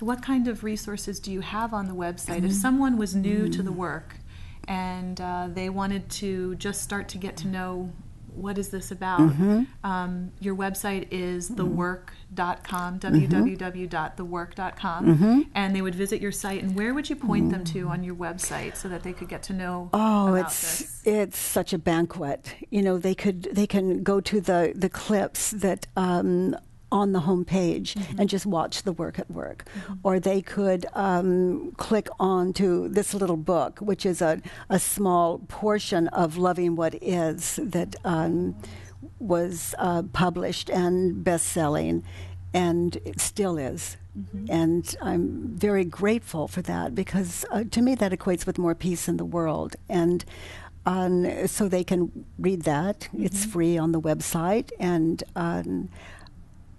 So what kind of resources do you have on the website? If someone was new to the work and they wanted to just start to get to know what is this about, your website is thework.com, www.thework.com, and they would visit your site. And where would you point them to on your website so that they could get to know about this? It's such a banquet. You know, they can go to the clips that on the home page and just watch the work at work. Or they could click on to this little book, which is a small portion of Loving What Is that was published and best-selling, and it still is. And I'm very grateful for that, because to me that equates with more peace in the world. And so they can read that. It's free on the website. And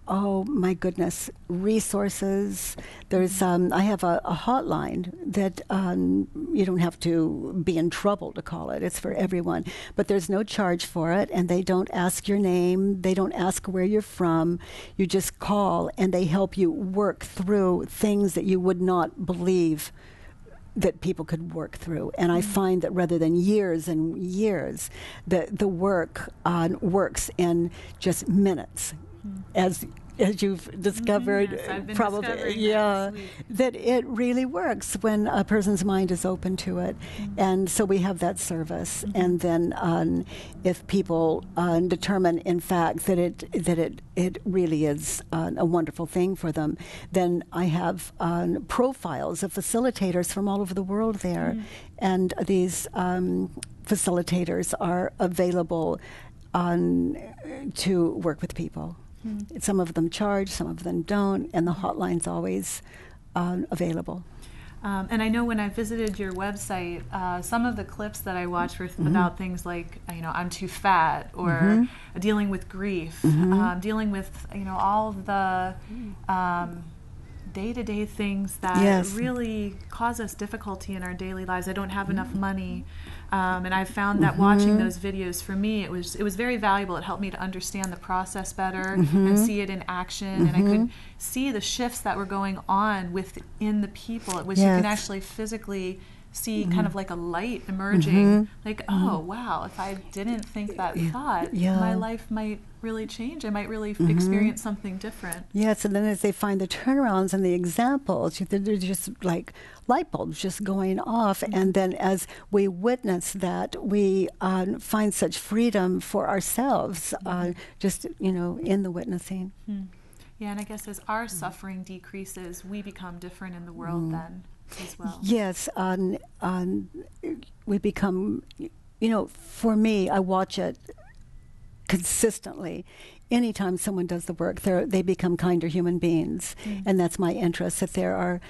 oh my goodness, resources. There's I have a hotline that you don't have to be in trouble to call it. It's for everyone, but there's no charge for it, and they don't ask your name. They don't ask where you're from. You just call, and they help you work through things that you would not believe that people could work through. And I find that rather than years and years, the work works in just minutes. As you've discovered, Yes, I've been probably, discovering that it really works when a person's mind is open to it. And so we have that service. And then if people determine, in fact, that it really is a wonderful thing for them, then I have profiles of facilitators from all over the world there. And these facilitators are available to work with people. Some of them charge, some of them don't, and the hotline's always available. And I know when I visited your website, some of the clips that I watched were about things like, I'm too fat, or dealing with grief, dealing with, all of the day-to-day things that really cause us difficulty in our daily lives. I don't have enough money. And I found that watching those videos, for me, it was very valuable. It helped me to understand the process better and see it in action. And I could see the shifts that were going on within the people. It was you can actually physically see kind of like a light emerging. Like, oh, wow, if I didn't think that thought, my life might really change. I might really experience something different. Yes, and then as they find the turnarounds and the examples, they're just like light bulbs just going off. And then as we witness that, we find such freedom for ourselves, just, in the witnessing. Yeah, and I guess as our suffering decreases, we become different in the world then as well. Yes, we become, for me, I watch it consistently. Anytime someone does the work, they become kinder human beings, and that's my interest. That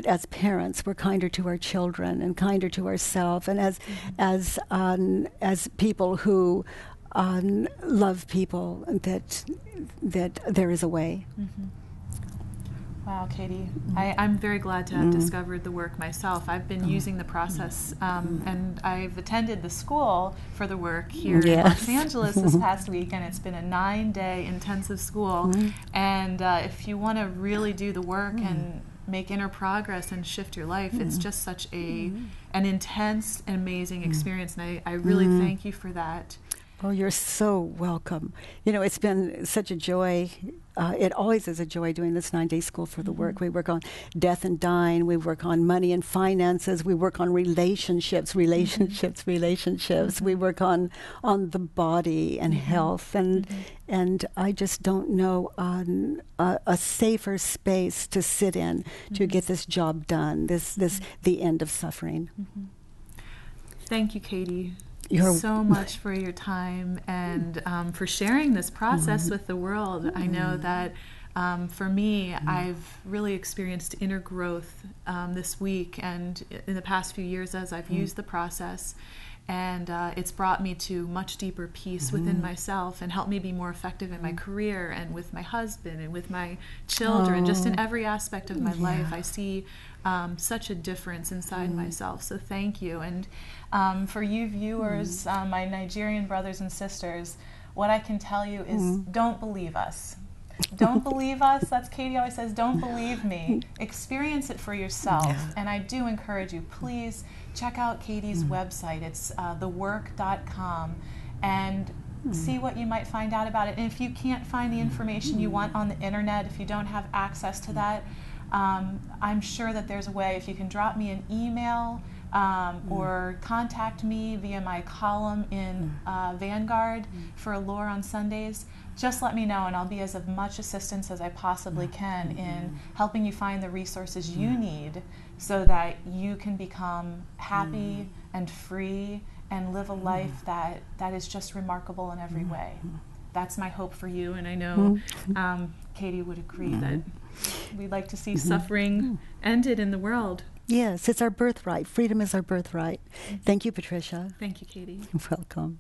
as parents, we're kinder to our children and kinder to ourselves, and as people who love people, that there is a way. Wow, Katie, I'm very glad to have discovered the work myself. I've been using the process, and I've attended the school for the work here in Los Angeles this past week, and it's been a 9-day intensive school. And if you want to really do the work and make inner progress and shift your life, it's just such an intense and amazing experience, and I really thank you for that. Oh, you're so welcome. It's been such a joy. It always is a joy doing this 9-day school for the work. We work on death and dying. We work on money and finances. We work on relationships. We work on the body and health. And I just don't know a safer space to sit in to get this job done, the end of suffering. Thank you, Katie. So much for your time and for sharing this process with the world. I know that for me, I've really experienced inner growth this week and in the past few years as I've used the process. And it's brought me to much deeper peace within myself and helped me be more effective in my career and with my husband and with my children. Just in every aspect of my life, I see such a difference inside myself. So thank you. And for you viewers, my Nigerian brothers and sisters, what I can tell you is don't believe us. Don't believe us. That's Katie always says, don't believe me. Experience it for yourself. And I do encourage you, please check out Katie's website. It's thework.com, and see what you might find out about it. And if you can't find the information you want on the internet, if you don't have access to that, I'm sure that there's a way. If you can drop me an email or contact me via my column in Vanguard for Allure on Sundays, just let me know, and I'll be as of much assistance as I possibly can in helping you find the resources you need so that you can become happy and free and live a life that is just remarkable in every way. That's my hope for you, and I know Katie would agree that we'd like to see suffering ended in the world. Yes, it's our birthright. Freedom is our birthright. Thank you, Patricia. Thank you, Katie. You're welcome.